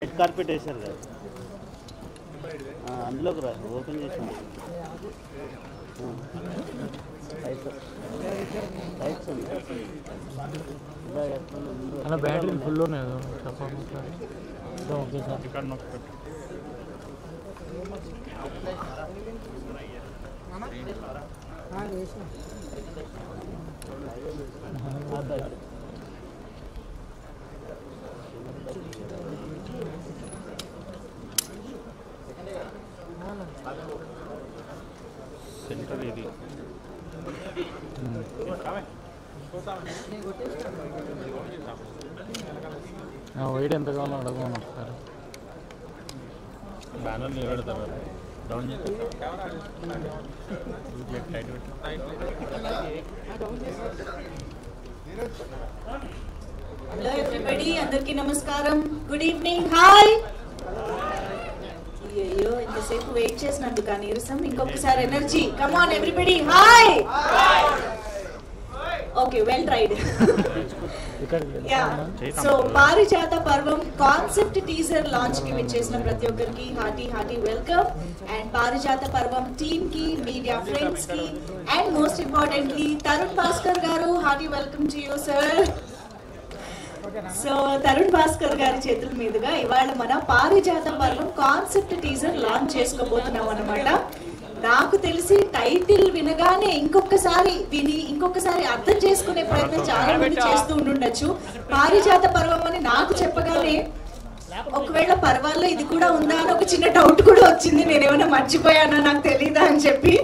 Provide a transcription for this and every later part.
Red carpet వేశారు కదా అందులోకి రా ఓపెన్ చేసాను లైట్స్ ఉంది అలా బ్యాటరీ ఫుల్ ఉన్నాయి ఓకే సార్ ఇక్కడ సెంటర్ ఇది వెయిట్ ఎంత కావాలో అడగమని ఒకసారి బ్యానర్ నిలబెడతారు డౌన్ హలో ఎవ్రీబడి, అందరికీ నమస్కారం. Good evening. హాయ్. అయ్యో ఇంతసేపు వెయిట్ చేసినందుకు ఆ నీరసం. ఇంకొకసారి energy. Come on everybody. Hi. Okay, well tried. So పారిజాత పర్వం కాన్సెప్ట్ టీజర్ లాంచ్ కి విచ్చేసిన ప్రతి ఒక్కరికి hearty welcome. And Parijatha Parvam team కి, మీడియా ఫ్రెండ్స్ కి, and most importantly Tarun Bhaskar garu, hearty welcome to you sir. So Tarun Bhaskar గారి చేతుల మీదుగా ఇవాళ మన పారిజాత పర్వం కాన్సెప్ట్ టీజర్ లాంచ్ చేసుకోబోతున్నాం అన్నమాట. నాకు తెలిసి టైటిల్ వినగానే ఇంకొకసారి అర్థం చేసుకునే ప్రయత్నం చాలా మంది చేస్తూ ఉండుండొచ్చు. పారిజాత పర్వం అని నాకు చెప్పగానే ఒకవేళ పర్వాల్లో ఇది కూడా ఉందా అని ఒక చిన్న డౌట్ కూడా వచ్చింది. నేనేమైనా మర్చిపోయానా, నాకు తెలీదా అని చెప్పి.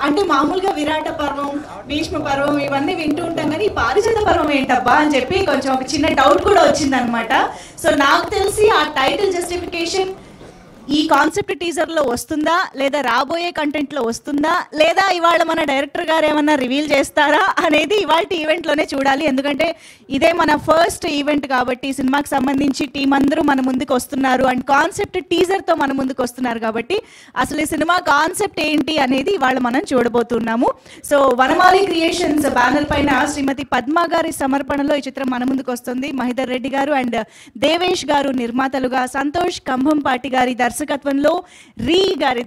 అంటే మామూలుగా విరాట పర్వం, భీష్మ పర్వం ఇవన్నీ వింటూ ఉంటాం, కానీ ఈ పారిజాత పర్వం ఏంటబ్బా అని చెప్పి కొంచెం ఒక చిన్న డౌట్ కూడా వచ్చింది అనమాట. సో నాకు తెలిసి ఆ టైటిల్ జస్టిఫికేషన్ ఈ కాన్సెప్ట్ టీజర్ లో వస్తుందా, లేదా రాబోయే కంటెంట్ లో వస్తుందా, లేదా ఇవాళ మన డైరెక్టర్ గారు ఏమన్నా రివీల్ చేస్తారా అనేది ఇవాళ ఈవెంట్ లోనే చూడాలి. ఎందుకంటే ఇదే మన ఫస్ట్ ఈవెంట్ కాబట్టి సినిమాకి సంబంధించి టీం అందరూ మన ముందుకు వస్తున్నారు అండ్ కాన్సెప్ట్ టీజర్ తో మన ముందుకు వస్తున్నారు కాబట్టి అసలు ఈ సినిమా కాన్సెప్ట్ ఏంటి అనేది ఇవాళ మనం చూడబోతున్నాము. సో వనమాలి క్రియేషన్స్ బ్యానర్ పైన శ్రీమతి పద్మ గారి సమర్పణలో ఈ చిత్రం మన ముందుకు వస్తుంది. మహిధర్ రెడ్డి గారు అండ్ దేవేష్ గారు నిర్మాతలుగా, సంతోష్ కంభంపాటి గారి దర్శకత్వంలో, రీ గారి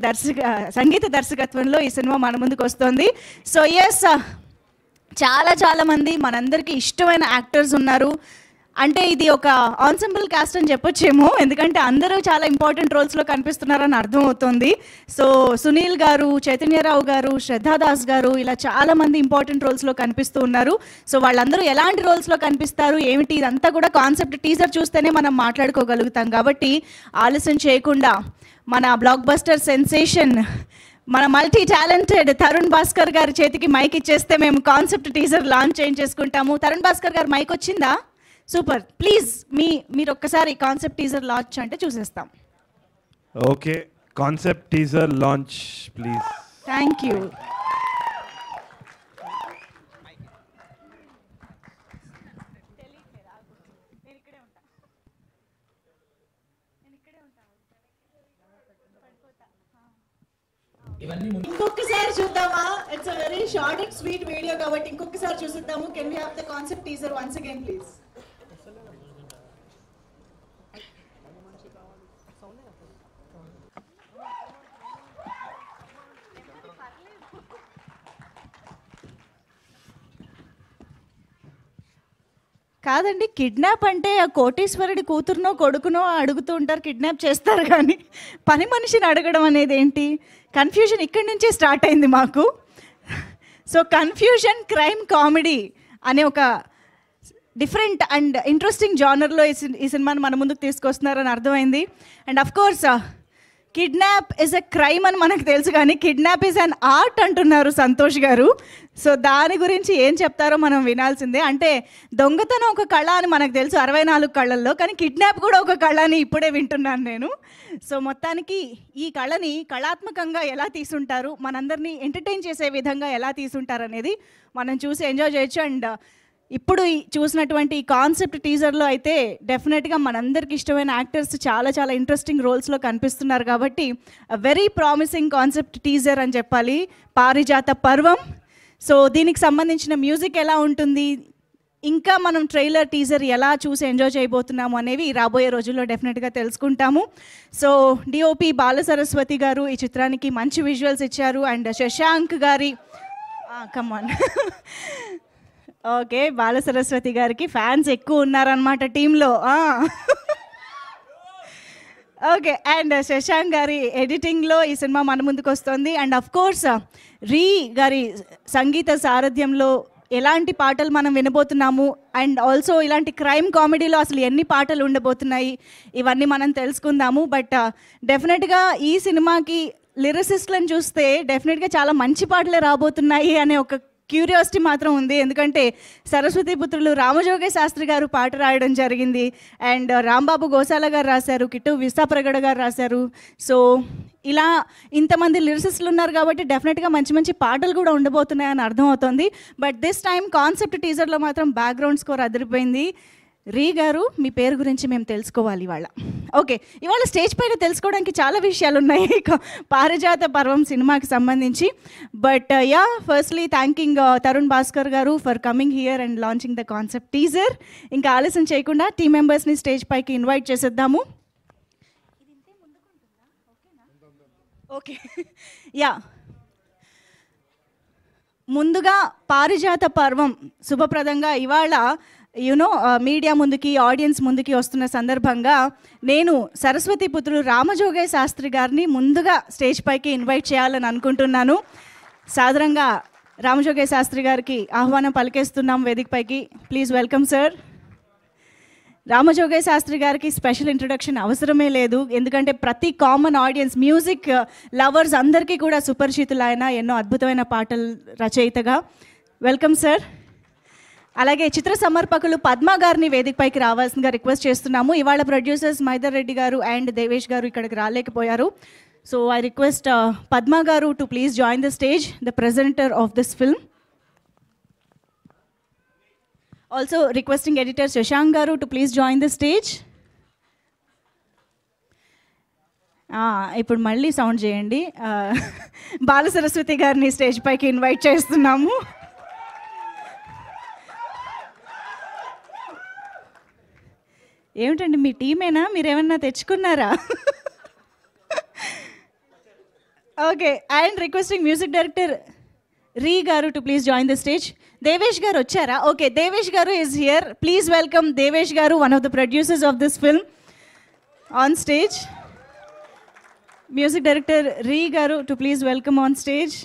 సంగీత దర్శకత్వంలో ఈ సినిమా మన ముందుకు వస్తుంది. సో ఎస్, చాలా మంది మనందరికీ ఇష్టమైన యాక్టర్స్ ఉన్నారు. అంటే ఇది ఒక ఆన్సెంబుల్ కాస్ట్ అని చెప్పొచ్చేమో, ఎందుకంటే అందరూ చాలా ఇంపార్టెంట్ రోల్స్లో కనిపిస్తున్నారని అర్థం అవుతుంది. సో సునీల్ గారు, చైతన్యరావు గారు, శ్రద్ధాదాస్ గారు, ఇలా చాలా మంది ఇంపార్టెంట్ రోల్స్లో కనిపిస్తూ ఉన్నారు. సో వాళ్ళందరూ ఎలాంటి రోల్స్లో కనిపిస్తారు ఏమిటి ఇదంతా కూడా కాన్సెప్ట్ టీజర్ చూస్తేనే మనం మాట్లాడుకోగలుగుతాం. కాబట్టి ఆలస్యం చేయకుండా మన బ్లాక్ బస్టర్ సెన్సేషన్, మన మల్టీ టాలెంటెడ్ తరుణ్ భాస్కర్ గారి చేతికి మైక్ ఇచ్చేస్తే మేము కాన్సెప్ట్ టీజర్ లాంచ్ చేసుకుంటాము. తరుణ్ భాస్కర్ గారు మైక్ వచ్చిందా? సూపర్. ప్లీజ్ మీరు ఒక్కసారి కాన్సెప్ట్ టీజర్ లాంచ్ అంటే చూసేస్తాం. Okay, concept teaser launch please. Thank you. ఇంకొకసారి చూద్దామా? It's a very short and sweet video కాబట్టి ఇంకొకసారి చూసిద్దాము. Can we have the concept teaser once again please? కాదండి, కిడ్నాప్ అంటే ఆ కోటీశ్వరుడి కూతురునో కొడుకునో అడుగుతూ ఉంటారు, కిడ్నాప్ చేస్తారు, కానీ పని మనిషిని అడగడం అనేది ఏంటి? కన్ఫ్యూజన్ ఇక్కడి నుంచే స్టార్ట్ అయింది మాకు. సో కన్ఫ్యూజన్ క్రైమ్ కామెడీ అనే ఒక డిఫరెంట్ అండ్ ఇంట్రెస్టింగ్ జానర్లో ఈ సినిమాని మన ముందుకు తీసుకొస్తున్నారని అర్థమైంది. And of course kidnap is a crime అని మనకు తెలుసు, కానీ కిడ్నాప్ ఇస్ అన్ ఆర్ట్ అంటున్నారు సంతోష్ గారు. సో దాని గురించి ఏం చెప్తారో మనం వినాల్సిందే. అంటే దొంగతనం ఒక కళ అని మనకు తెలుసు 64 కళల్లో, కానీ కిడ్నాప్ కూడా ఒక కళ అని ఇప్పుడే వింటున్నాను నేను. సో మొత్తానికి ఈ కళని కళాత్మకంగా ఎలా తీసుంటారు, మనందరినీ ఎంటర్టైన్ చేసే విధంగా ఎలా తీసుంటారు అనేది మనం చూసి ఎంజాయ్ చేయొచ్చు. అండ్ ఇప్పుడు చూసినటువంటి ఈ కాన్సెప్ట్ టీజర్లో అయితే డెఫినెట్గా మనందరికి ఇష్టమైన యాక్టర్స్ చాలా ఇంట్రెస్టింగ్ రోల్స్లో కనిపిస్తున్నారు కాబట్టి వెరీ ప్రామిసింగ్ కాన్సెప్ట్ టీజర్ అని చెప్పాలి పారిజాత పర్వం. సో దీనికి సంబంధించిన మ్యూజిక్ ఎలా ఉంటుంది, ఇంకా మనం ట్రైలర్ టీజర్ ఎలా చూసి ఎంజాయ్ చేయబోతున్నాము అనేవి రాబోయే రోజుల్లో డెఫినెట్గా తెలుసుకుంటాము. సో డిఓపి బాలసరస్వతి గారు ఈ చిత్రానికి మంచి విజువల్స్ ఇచ్చారు. అండ్ శశాంక్ గారి కమాన్ ఓకే, బాలసరస్వతి గారికి ఫ్యాన్స్ ఎక్కువ ఉన్నారనమాట టీంలో. ఓకే, అండ్ శశాంక్ గారి ఎడిటింగ్లో ఈ సినిమా మన ముందుకు వస్తుంది. అండ్ అఫ్ కోర్స్ రీ గారి సంగీత సారథ్యంలో ఎలాంటి పాటలు మనం వినబోతున్నాము, అండ్ ఆల్సో ఇలాంటి క్రైమ్ కామెడీలో అసలు ఎన్ని పాటలు ఉండబోతున్నాయి, ఇవన్నీ మనం తెలుసుకుందాము. బట్ డెఫినెట్గా ఈ సినిమాకి లిరిసిస్ట్లను చూస్తే డెఫినెట్గా చాలా మంచి పాటలే రాబోతున్నాయి అనే ఒక క్యూరియాసిటీ మాత్రం ఉంది. ఎందుకంటే సరస్వతి పుత్రులు రామజోగే శాస్త్రి గారు పాట రాయడం జరిగింది, అండ్ రాంబాబు గోసాల గారు రాశారు, కిట్టు విశాప్రగడ గారు రాశారు. సో ఇలా ఇంతమంది లిరిసిస్టులు ఉన్నారు కాబట్టి డెఫినెట్గా మంచి మంచి పాటలు కూడా ఉండబోతున్నాయని అర్థమవుతుంది. బట్ దిస్ టైం కాన్సెప్ట్ టీజర్లో మాత్రం బ్యాక్గ్రౌండ్ స్కోర్ అదిరిపోయింది. రీ గారు, మీ పేరు గురించి మేము తెలుసుకోవాలి ఇవాళ. ఓకే, ఇవాళ స్టేజ్ పైన తెలుసుకోవడానికి చాలా విషయాలు ఉన్నాయి పారిజాత పర్వం సినిమాకి సంబంధించి. But firstly thanking Tarun Bhaskar garu for coming here and launching the concept teaser. ఇంకా ఆలస్యం చేయకుండా టీమ్ మెంబర్స్ని స్టేజ్ పైకి ఇన్వైట్ చేసేద్దాము. ఓకే, ముందుగా పారిజాత పర్వం శుభప్రదంగా ఇవాళ మీడియా ముందుకి, ఆడియన్స్ ముందుకి వస్తున్న సందర్భంగా నేను సరస్వతి పుత్రులు రామజోగే శాస్త్రి గారిని ముందుగా స్టేజ్ పైకి ఇన్వైట్ చేయాలని అనుకుంటున్నాను. సాధారణంగా రామజోగే శాస్త్రి గారికి ఆహ్వానం పలికేస్తున్నాం వేదిక పైకి. Please welcome sir. Ramajogayya Sastry గారికి స్పెషల్ ఇంట్రొడక్షన్ అవసరమే లేదు, ఎందుకంటే ప్రతి కామన్ ఆడియన్స్, మ్యూజిక్ లవర్స్ అందరికీ కూడా సుపరిచితులైన ఎన్నో అద్భుతమైన పాటల రచయితగా. Welcome sir. అలాగే చిత్ర సమర్పకులు పద్మ గారిని వేదికపైకి రావాల్సిందిగా రిక్వెస్ట్ చేస్తున్నాము. ఇవాళ ప్రొడ్యూసర్స్ మైదర్ రెడ్డి గారు అండ్ దేవేష్ గారు ఇక్కడికి రాలేకపోయారు. So I request Padma garu to please join the stage, the presenter of this film. Also requesting editor Shashank garu to please join the stage. ఇప్పుడు మళ్ళీ సౌండ్ చేయండి. బాల సరస్వతి గారిని స్టేజ్ పైకి ఇన్వైట్ చేస్తున్నాము. ఏమిటండి మీ టీమేనా, మీరేమన్నా తెచ్చుకున్నారా? Okay, and requesting music director Re garu to please join the stage. Devesh garu వచ్చారా? Okay, Devesh garu is here. Please welcome Devesh garu, one of the producers of this film, on stage. Music director Re garu to please welcome on stage.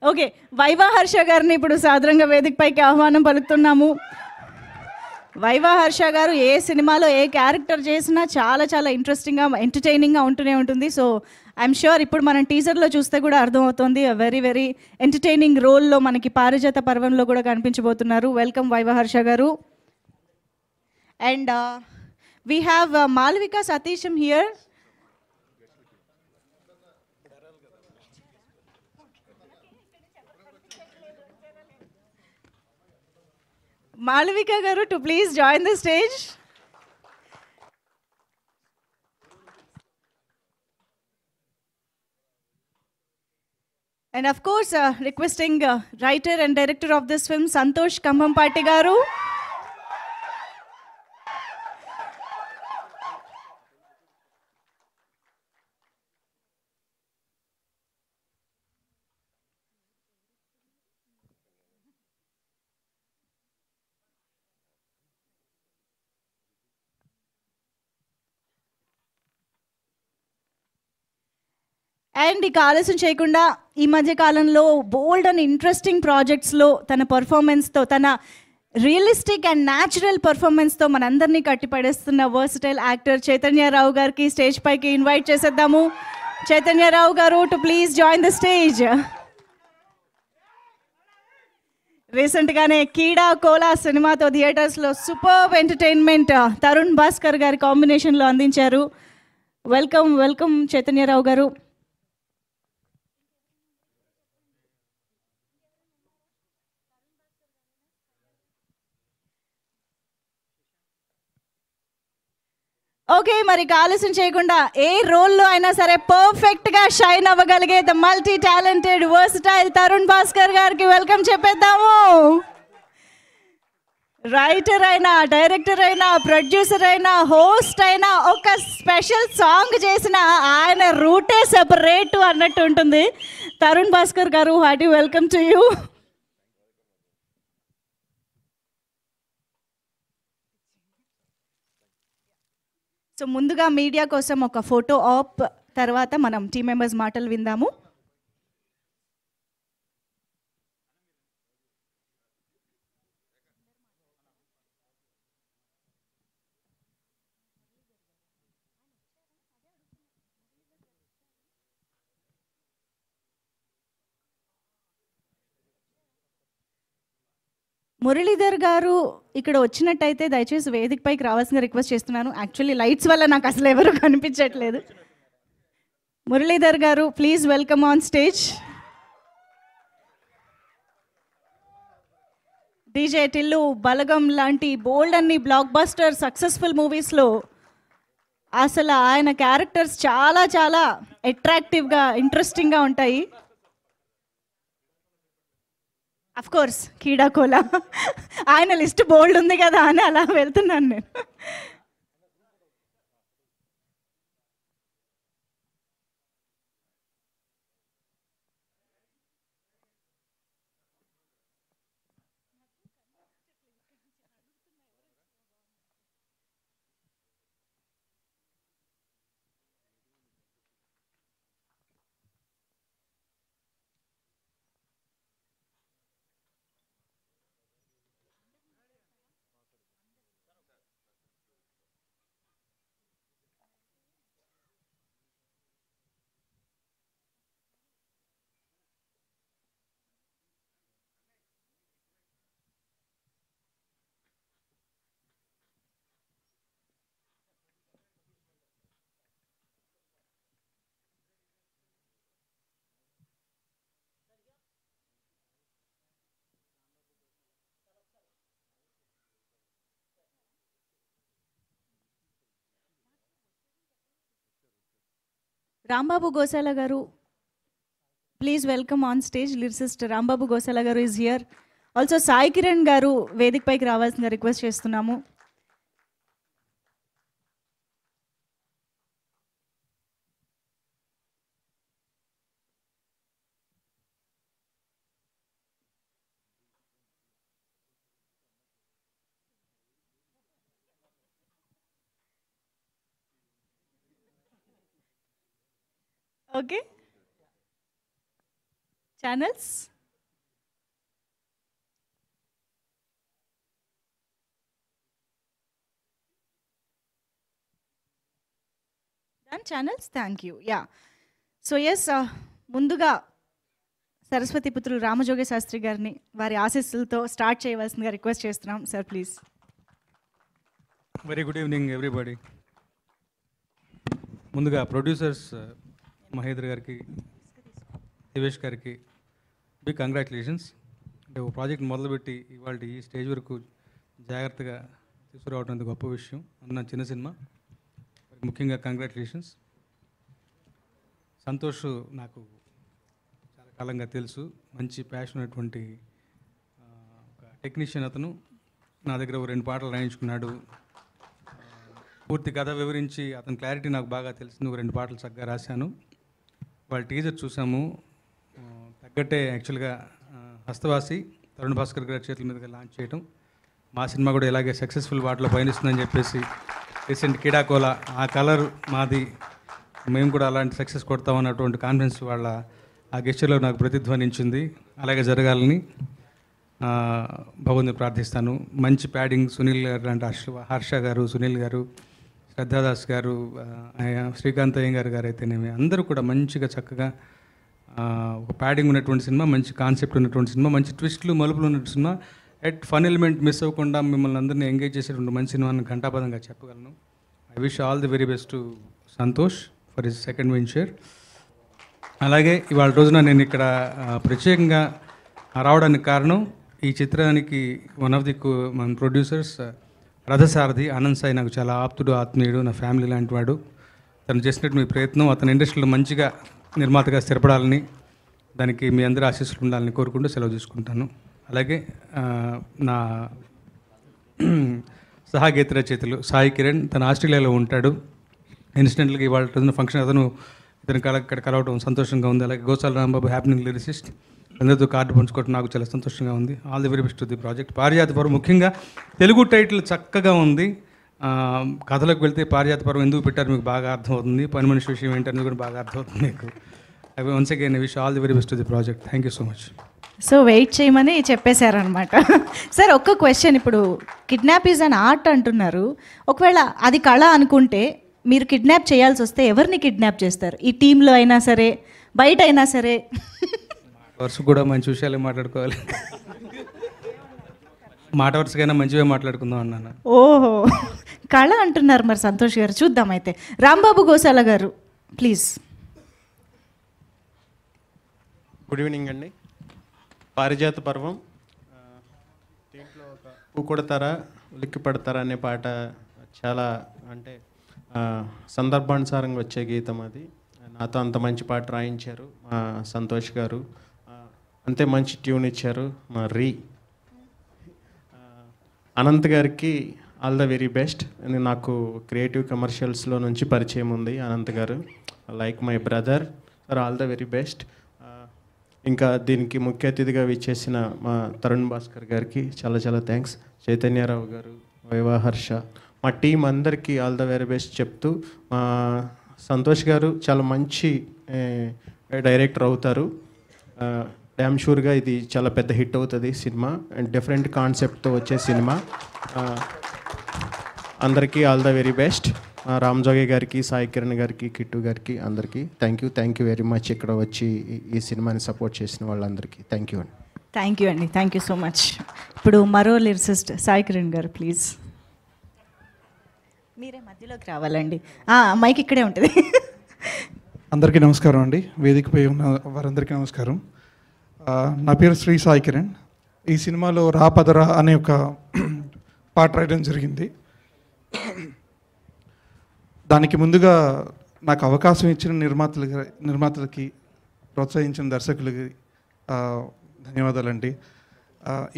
Okay, Viva Harsha గారిని ఇప్పుడు సాధారణంగా వేదిక పైకి ఆహ్వానం పలుకుతున్నాము. Viva Harsha గారు ఏ సినిమాలో ఏ character చేసినా చాలా చాలా ఇంట్రెస్టింగ్గా, ఎంటర్టైనింగ్గా ఉంటూనే ఉంటుంది. సో ఐఎమ్ ష్యూర్ ఇప్పుడు మనం టీజర్లో చూస్తే కూడా అర్థమవుతుంది, వెరీ వెరీ ఎంటర్టైనింగ్ రోల్లో మనకి పారిజాత పర్వంలో కూడా కనిపించబోతున్నారు. Welcome Viva Harsha garu. And we have Malavika Satheesan here. Malavika garu to please join the stage. And of course, requesting writer and director of this film, Santosh Kambampati garu. And ఇక ఆలస్యం చేయకుండా ఈ మధ్య కాలంలో బోల్డ్ అండ్ ఇంట్రెస్టింగ్ ప్రాజెక్ట్స్లో తన పర్ఫార్మెన్స్తో, తన రియలిస్టిక్ అండ్ న్యాచురల్ పర్ఫార్మెన్స్తో మనందరినీ కట్టిపడేస్తున్న versatile actor Chaitanya Rao గారికి స్టేజ్ పైకి ఇన్వైట్ చేసేద్దాము. చైతన్యరావు గారు to please join the stage. రీసెంట్గానే కీడా కోలా సినిమాతో థియేటర్స్లో సూపర్ ఎంటర్టైన్మెంట్ తరుణ్ భాస్కర్ గారి కాంబినేషన్లో అందించారు. వెల్కమ్ వెల్కమ్ చైతన్యరావు గారు. ఓకే, మరి ఆలస్యం చేయకుండా ఏ రోల్లో అయినా సరే పర్ఫెక్ట్గా షైన్ అవ్వగలిగే the multi talented versatile Tarun Bhaskar గారికి వెల్కమ్ చెప్పేద్దాము. రైటర్ అయినా, డైరెక్టర్ అయినా, ప్రొడ్యూసర్ అయినా, హోస్ట్ అయినా, ఒక స్పెషల్ సాంగ్ చేసిన ఆయన రూటే సెపరేట్ అన్నట్టు ఉంటుంది. Tarun Bhaskar garu, hearty welcome to you. So ముందుగా మీడియా కోసం ఒక ఫోటో ఆప్, తర్వాత మనం టీమ్ మెంబర్స్ మాటలు విందాము. మురళీధర్ గారు ఇక్కడ వచ్చినట్టయితే దయచేసి వేదికపైకి రావాల్సిన రిక్వెస్ట్ చేస్తున్నాను. యాక్చువల్లీ లైట్స్ వల్ల నాకు అసలు ఎవరు కనిపించట్లేదు. Muralidhar garu, please welcome on stage. DJ Tillu, Balagam లాంటి బోల్డ్ అన్ని బ్లాక్ బస్టర్ సక్సెస్ఫుల్ మూవీస్లో అసలు ఆయన క్యారెక్టర్స్ చాలా చాలా అట్రాక్టివ్గా, ఇంట్రెస్టింగ్గా ఉంటాయి. అఫ్ కోర్స్ కీడాకోలా, ఆయన లిస్ట్ బోల్డ్ ఉంది కదా అని అలా వెళ్తున్నాను నేను. రాంబాబు గోశాల గారు, please welcome on stage. Lyricist Rambabu Goshala గారు is here. Also Sai Kiran గారు వేదికపైకి రావాల్సిన రిక్వెస్ట్ చేస్తున్నాము. Okay, channels done, channels, thank you. Ya, so yes, ముందుగా సరస్వతి పుత్రులు రామజోగి శాస్త్రి గారిని వారి ఆశీస్సులతో స్టార్ట్ చేయవలసిందిగా రిక్వెస్ట్ చేస్తున్నాం. Sir please. Very good evening everybody. ముందుగా ప్రొడ్యూసర్స్ మహేంద్ర గారికి, దివేష్ గారికి బిగ్ కంగ్రాచులేషన్స్. అంటే ఒక ప్రాజెక్ట్ మొదలుపెట్టి ఇవాళ ఈ స్టేజ్ వరకు జాగ్రత్తగా తీసుకురావడం గొప్ప విషయం. అన్న చిన్న సినిమా, ముఖ్యంగా కంగ్రాచులేషన్స్. సంతోష్ నాకు చాలా కాలంగా తెలుసు, మంచి ప్యాషన్ ఉన్నటువంటి ఒక టెక్నీషియన్. అతను నా దగ్గర 2 పాటలు రాయించుకున్నాడు. పూర్తి కథ వివరించి అతని క్లారిటీ నాకు బాగా తెలిసింది. 2 పాటలు చక్కగా రాశాను. వాళ్ళ టీజర్ చూసాము, తగ్గట్టే యాక్చువల్గా హస్తవాసి తరుణ్ భాస్కర్ గారి చేతుల మీదుగా లాంచ్ చేయటం. మా సినిమా కూడా ఇలాగే సక్సెస్ఫుల్ వాటిలో పయనిస్తుందని చెప్పేసి రీసెంట్ కీడాకోలా, ఆ కలర్ మాది, మేము కూడా అలాంటి సక్సెస్ కొడతామన్నటువంటి కాన్ఫిడెన్స్ వాళ్ళ ఆ గెస్చర్లో నాకు ప్రతిధ్వనించింది. అలాగే జరగాలని భగవంతుని ప్రార్థిస్తాను. మంచి ప్యాడింగ్ సునీల్ గారు లాంటి హర్ష గారు, సునీల్ గారు, శ్రద్ధాదాస్ గారు, శ్రీకాంత్ అయ్యంగారు గారు అయితేనేమి, అందరూ కూడా మంచిగా చక్కగా ఒక ప్యాడింగ్ ఉన్నటువంటి సినిమా, మంచి కాన్సెప్ట్ ఉన్నటువంటి సినిమా, మంచి ట్విస్ట్లు మలుపులు ఉన్నటువంటి cinema. At fun element miss అవ్వకుండా మిమ్మల్ని అందరినీ ఎంగేజ్ చేసేటువంటి మంచి సినిమాని ఘంటాపదంగా చెప్పగలను. I wish all the very best to Santosh for his second venture. అలాగే ఇవాళ రోజున నేను ఇక్కడ ప్రత్యేకంగా రావడానికి కారణం, ఈ చిత్రానికి వన్ ఆఫ్ ది మన ప్రొడ్యూసర్స్ రథసారథి ఆనంద్ సాయి నాకు చాలా ఆప్తుడు, ఆత్మీయుడు, నా ఫ్యామిలీ లాంటి వాడు. తను చేసినట్టు మీ ప్రయత్నం అతని ఇండస్ట్రీలో మంచిగా నిర్మాతగా స్థిరపడాలని, దానికి మీ అందరి ఆశీస్సులు ఉండాలని కోరుకుంటూ సెలవు తీసుకుంటాను. అలాగే నా సహాగీత రచయితలు సాయి కిరణ్, తను ఆస్ట్రేలియాలో ఉంటాడు. ఇన్సిడెంట్గా ఇవాళ ఫంక్షన్ ఇతను ఇక్కడ కలవడం సంతోషంగా ఉంది. అలాగే గోసాల రాంబాబు హ్యాపీనింగ్ లిరిసిస్ట్, అందరితో కార్డు పంచుకోవడం నాకు చాలా సంతోషంగా ఉంది. All the very best to the project. పారిజాత పర్వం ముఖ్యంగా తెలుగు టైటిల్ చక్కగా ఉంది. కథలోకి వెళ్తే పారిజాత పర్వం ఎందుకు పెట్టారు మీకు బాగా అర్థమవుతుంది. పని మనిషి విషయం ఏంటనేది కూడా బాగా అర్థమవుతుంది మీకు. I once again wish all the very best to the project. Thank you so much. So wait చేయమని చెప్పేశారనమాట. సార్ ఒక్క క్వశ్చన్, ఇప్పుడు కిడ్నాప్ ఈజ్ అన్ ఆర్ట్ అంటున్నారు. ఒకవేళ అది కళ అనుకుంటే మీరు కిడ్నాప్ చేయాల్సి వస్తే ఎవరిని కిడ్నాప్ చేస్తారు? ఈ టీంలో అయినా సరే, బయట అయినా సరే. వరుస కూడా మంచి విషయాలే మాట్లాడుకోవాలి. మాట వరుసకైనా మంచివే మాట్లాడుకుందాం అన్నాను. ఓహో, కళ అంటున్నారు మరి సంతోష్ గారు. చూద్దాం అయితే. రాంబాబు గోసాల గారు ప్లీజ్. గుడ్ ఈవినింగ్ అండి. పారిజాత పర్వం దీంట్లో ఒక ఊకొడతారా ఉలిక్కి పడతారా అనే పాట చాలా అంటే సందర్భానుసారంగా వచ్చే గీతం. అది నాతో అంత మంచి పాట రాయించారు మా సంతోష్ గారు, అంతే మంచి ట్యూన్ ఇచ్చారు మా అనంత్ గారికి ఆల్ ద వెరీ బెస్ట్. నాకు క్రియేటివ్ కమర్షియల్స్లో నుంచి పరిచయం ఉంది అనంత్ గారు, like my brother. Sir all the very best. ఇంకా దీనికి ముఖ్య అతిథిగా విచ్చేసిన మా తరుణ్ భాస్కర్ గారికి చాలా చాలా థ్యాంక్స్. చైతన్యరావు గారు, వైవాహర్ష, మా టీం అందరికీ ఆల్ ద వెరీ బెస్ట్ చెప్తూ, మా సంతోష్ గారు చాలా మంచి డైరెక్టర్ అవుతారు. డ్యామ్ షూర్గా ఇది చాలా పెద్ద హిట్ అవుతుంది సినిమా, అండ్ డిఫరెంట్ కాన్సెప్ట్తో వచ్చే సినిమా. అందరికీ all the very best. Ram Jogi గారికి, సాయి కిరణ్ గారికి, కిట్టు గారికి అందరికీ థ్యాంక్ యూ వెరీ మచ్. ఇక్కడ వచ్చి ఈ సినిమాని సపోర్ట్ చేసిన వాళ్ళందరికీ థ్యాంక్ యూ అండి. Thank you so much. ఇప్పుడు మరో లిరిసిస్ట్ సాయి కిరణ్ గారు ప్లీజ్. మీరే మధ్యలోకి రావాలండి, మైక్ ఇక్కడే ఉంటుంది. అందరికీ నమస్కారం అండి, వేదికపై ఉన్న వారందరికీ నమస్కారం. నా పేరు శ్రీ సాయి కిరణ్. ఈ సినిమాలో రాపదరా అనే ఒక పాట రాయడం జరిగింది. దానికి ముందుగా నాకు అవకాశం ఇచ్చిన నిర్మాతలకి ప్రోత్సహించిన దర్శకులకి ధన్యవాదాలండి.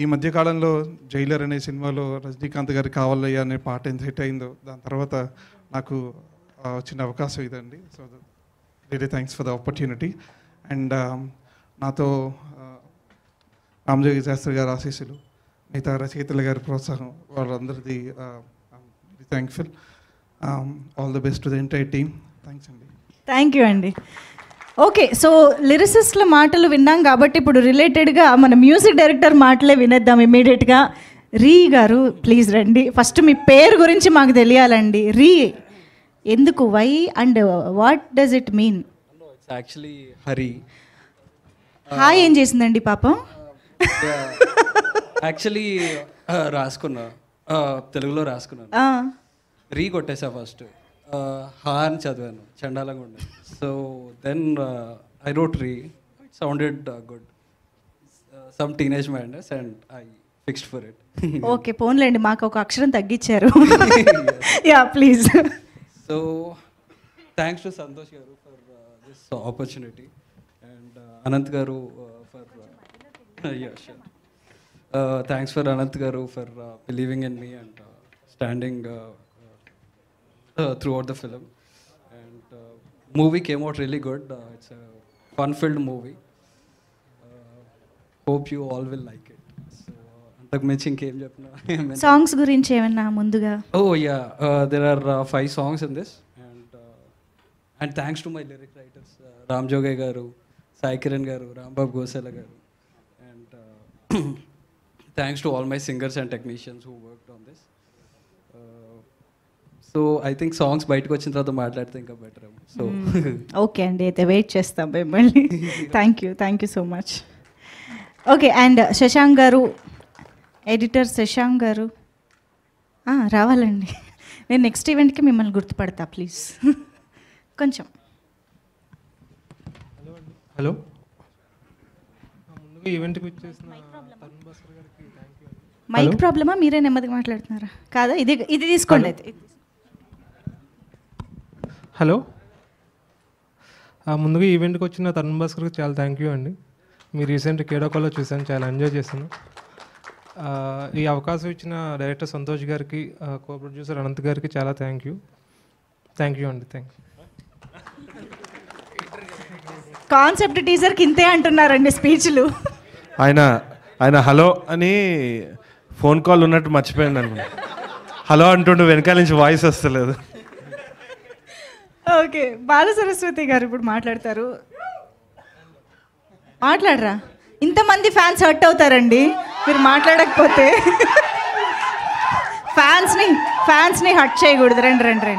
ఈ మధ్యకాలంలో జైలర్ అనే సినిమాలో రజనీకాంత్ గారి కావాలయ్య అనే పాట ఎంత హిట్ అయిందో, దాని తర్వాత నాకు వచ్చిన అవకాశం ఇదండి. So really thanks for the opportunity. And నాతో రామజోగి శాస్త్రి గారి ఆశీస్సులు, మిగతా రచయితల గారి ప్రోత్సాహం, వాళ్ళందరిది thankful. All the best to the entire team. Thanks అండి. థ్యాంక్ యూ అండి. ఓకే, సో లిరిసిస్ట్ల మాటలు విన్నాం కాబట్టి ఇప్పుడు రిలేటెడ్గా మన మ్యూజిక్ డైరెక్టర్ మాటలే వినేద్దాం ఇమీడియట్గా. రీ గారు ప్లీజ్ రండి. ఫస్ట్ మీ పేరు గురించి మాకు తెలియాలండి. రీ ఎందుకు, why and what does it mean? Actually Hari. Hi ఏం చేసిందండి పాపం? యాక్చువల్లీ రాసుకున్నా, తెలుగులో రాసుకున్నాను. రీ కొట్టేసా ఫస్ట్, హా అని చదివాను, చండాలంగా ఉండేది. So then I wrote Re, it sounded good, some teenage madness and I fixed for it. Okay, పోన్లేండి, మాకు ఒక అక్షరం తగ్గించారు. Yeah please. So thanks to Santosh garu for this opportunity and Anant garu for thanks for Anant garu for believing in me and standing throughout the film, and movie came out really good. It's a fun-filled movie. Hope you all will like it. So antaku minchi inkem cheppna. Songs gurinchi emanna munduga? Oh yeah, there are 5 songs in this, and thanks to my lyric writers, Ram Jogi garu, Sai Kiran garu, Rambab Gosala garu, and thanks to all my singers and technicians who worked on this. So I think songs బయటకు వచ్చిన తర్వాత మాట్లాడితే ఇంకా better. So okay అండి, అయితే wait చేస్తాం మిమ్మల్ని. Thank you so much. Okay, and Shashank గారు, ఎడిటర్ శశాంక్ గారు రావాలండి. నేను నెక్స్ట్ ఈవెంట్కి మిమ్మల్ని గుర్తుపడతా ప్లీజ్. కొంచెం హలో. ముందుగా ఈవెంట్కి వచ్చేసిన తరుణ్ భాస్కర్ గారికి థ్యాంక్ యూ. మైక్ ప్రాబ్లమా, మీరే నెమ్మదిగా మాట్లాడుతున్నారా? కాదా, ఇది తీసుకోండి అయితే. హలో, ముందుగా ఈవెంట్కి వచ్చిన తరుణ్ భాస్కర్కి చాలా థ్యాంక్ యూ అండి. మీ రీసెంట్ కేడోకాలో చూసాను, చాలా ఎంజాయ్ చేశాను. ఈ అవకాశం ఇచ్చిన డైరెక్టర్ సంతోష్ గారికి, కో ప్రొడ్యూసర్ అనంత్ గారికి చాలా థ్యాంక్ యూ అండి. Thank you. కాన్సెప్ట్ టీజర్కి ఇంతే అంటున్నారండి స్పీచ్లు. ఆయన హలో అని ఫోన్ కాల్ ఉన్నట్టు మర్చిపోయాను అనుకున్నా. హలో అంటుండే వెనకాల నుంచి వాయిస్ వస్తలేదు. ఓకే, బాల సరస్వతి గారు ఇప్పుడు మాట్లాడతారు. మాట్లాడరా, ఇంతమంది ఫ్యాన్స్ హర్ట్ అవుతారండి మీరు మాట్లాడకపోతే. ఫ్యాన్స్ని హర్ట్ చేయకూడదు. రండి.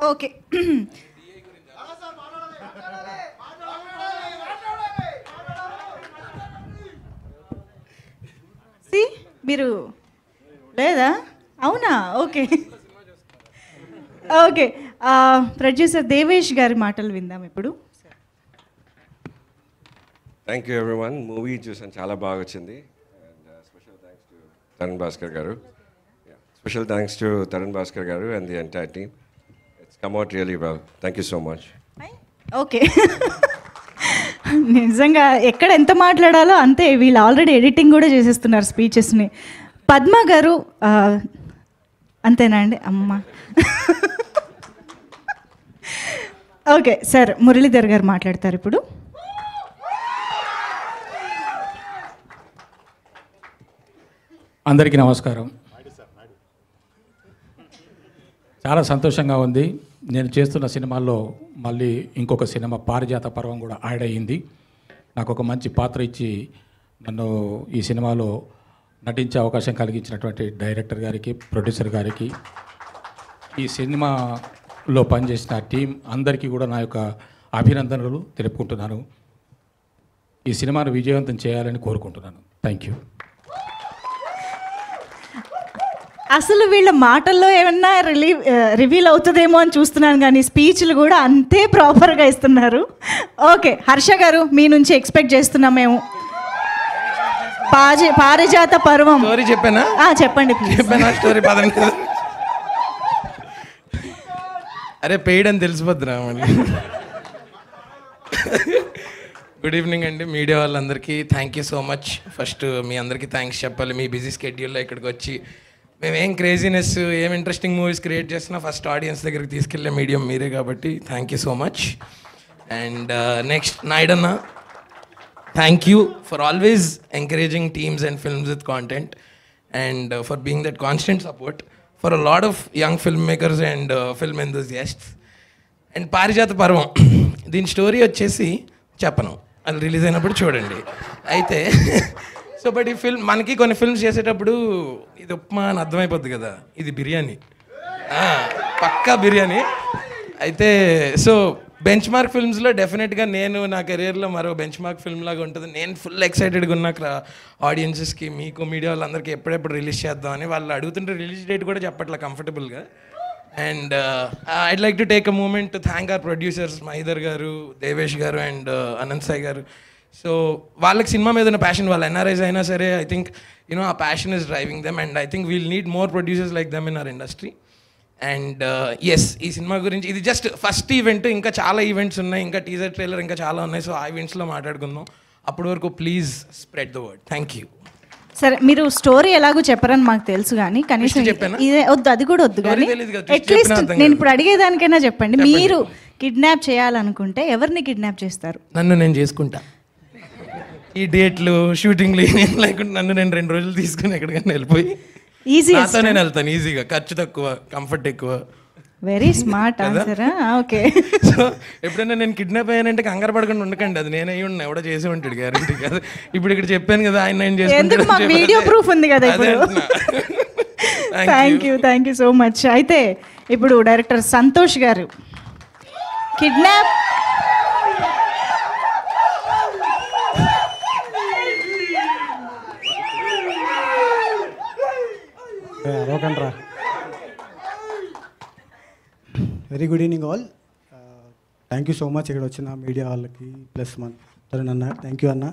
ఓకే, మీరు లేదా? అవునా? ఓకే, ప్రొడ్యూసర్ దేవేష్ గారి మాటలు విందాం ఇప్పుడు. Thank you everyone. మూవీ చూసాను, చాలా బాగా వచ్చింది. And special thanks to Tarun Bhaskar garu and the entire team. It's come out really well. Thank you so much. Okay, నిజంగా ఎక్కడ ఎంత మాట్లాడాలో అంతే. వీళ్ళు ఆల్రెడీ ఎడిటింగ్ కూడా చేసేస్తున్నారు స్పీచెస్ని. పద్మ గారు అంతేనా అండి? అమ్మ. ఓకే సార్, మురళీధర్ గారు మాట్లాడతారు ఇప్పుడు. అందరికీ నమస్కారం. చాలా సంతోషంగా ఉంది. నేను చేస్తున్న సినిమాల్లో మళ్ళీ ఇంకొక సినిమా పారిజాత పర్వం కూడా యాడ్ అయ్యింది. నాకు ఒక మంచి పాత్ర ఇచ్చి నన్ను ఈ సినిమాలో నటించే అవకాశం కలిగించినటువంటి డైరెక్టర్ గారికి, ప్రొడ్యూసర్ గారికి, ఈ సినిమాలో పనిచేసిన టీం అందరికీ కూడా నా యొక్క అభినందనలు తెలుపుకుంటున్నాను. ఈ సినిమాను విజయవంతం చేయాలని కోరుకుంటున్నాను. Thank you. అసలు వీళ్ళ మాటల్లో ఏమన్నా రివీల్ అవుతుందేమో అని చూస్తున్నాను, కానీ స్పీచ్లు కూడా అంతే ప్రాపర్గా ఇస్తున్నారు. ఓకే, హర్ష గారు మీ నుంచి ఎక్స్పెక్ట్ చేస్తున్నాం మేము. పారిజాత పర్వం స్టోరీ చెప్పానా? చెప్పండి ప్లీజ్. చెప్పానా స్టోరీ? పదండి. అరే పెయిడ్ అని తెలిసిపోద్దురా మళ్ళీ. గుడ్ ఈవినింగ్ అండి మీడియా వాళ్ళందరికీ. Thank you so much. First మీ అందరికీ థ్యాంక్స్ చెప్పాలి. మీ బిజీ స్కెడ్యూల్లో ఇక్కడికి వచ్చి మేమేం క్రేజీనెస్, ఏం ఇంట్రెస్టింగ్ మూవీస్ క్రియేట్ చేసినా ఫస్ట్ ఆడియన్స్ దగ్గరికి తీసుకెళ్లే మీడియం మీరే, కాబట్టి thank you so much. And next నాయుడన్న, thank you for always encouraging teams and films with content and for being that constant support for a lot of young film makers and film enthusiasts. And Parijatha Parvam, దీని story వచ్చేసి చెప్పను, అది release అయినప్పుడు చూడండి. అయితే so but ఈ film మనకి కొన్ని ఫిల్మ్స్ చేసేటప్పుడు ఇది ఉప్మా అని అర్థమైపోద్ది కదా, ఇది బిర్యానీ, పక్కా బిర్యానీ. అయితే సో బెంచ్ మార్క్ ఫిల్మ్స్లో డెఫినెట్గా నేను నా కెరీర్లో మరో బెంచ్ మార్క్ ఫిల్మ్ లాగా ఉంటుంది. నేను ఫుల్ ఎక్సైటెడ్గా ఉన్నా ఆడియన్సెస్కి, మీకు మీడియా వాళ్ళందరికీ ఎప్పుడెప్పుడు రిలీజ్ చేద్దామని. వాళ్ళు అడుగుతుంటే రిలీజ్ డేట్ కూడా చెప్పట్లే కంఫర్టబుల్గా. And I'd like to take a moment to thank our producers Mahidhar గారు, దేవేష్ గారు అండ్ అనంత్ సాయి గారు. సో వాళ్ళకి సినిమా మీద ఉన్న ప్యాషన్, వాళ్ళు ఎన్ఆర్ఐస్ అయినా సరే, I think you know uh passion is driving them and I think we'll need more producers like them in our industry. And yes, ఈ సినిమా గురించి ఇది జస్ట్ ఫస్ట్ ఈవెంట్, ఇంకా చాలా ఈవెంట్స్ ఉన్నాయి, ఇంకా టీజర్ ట్రైలర్ ఇంకా చాలా ఉన్నాయి. సో ఆ ఈవెంట్స్లో మాట్లాడుకుందాం. అప్పటి వరకు please spread the word. Thank you. సరే, మీరు స్టోరీ ఎలాగో చెప్పరని మాకు తెలుసు, కానీ కనీసం ఇదే వద్దు, అది కూడా వద్దు, కానీ అట్లీస్ట్ నేను ఇప్పుడు అడిగేదానికైనా చెప్పండి. మీరు కిడ్నాప్ చేయాలనుకుంటే ఎవరిని కిడ్నాప్ చేస్తారు? నన్ను నేను చేసుకుంటా. ఈ డేట్లు, షూటింగ్లు ఏం లేకుండా నన్ను నేను 2 రోజులు తీసుకుని ఎక్కడికైనా వెళ్ళిపోయి నాతో నేను వెళ్తాను ఈజీగా. ఖర్చు తక్కువ, కంఫర్ట్ ఎక్కువ. Very smart answer. Okay, so ఎప్పుడైనా నేను కిడ్నాప్ అయ్యానంటే కంగారు పడకుండా ఉండకండి, అది నేనే ఉన్నా, ఎవడో చేసి ఉంటాడు, గ్యారంటీ కాదు. ఇప్పుడు ఇక్కడ చెప్పాను కదా, ఆయన నేను చేసుకుంటాను, వీడియో ప్రూఫ్ ఉంది కదా ఇప్పుడు. Thank you so much. అయితే ఇప్పుడు డైరెక్టర్ సంతోష్ గారు, కిడ్నాప్ అరవకండ్రా. Very good evening all. Thank you so much ఇక్కడ వచ్చిన మీడియా వాళ్ళకి, ప్లస్ మన తరుణ్ అన్న, థ్యాంక్ యూ అన్న.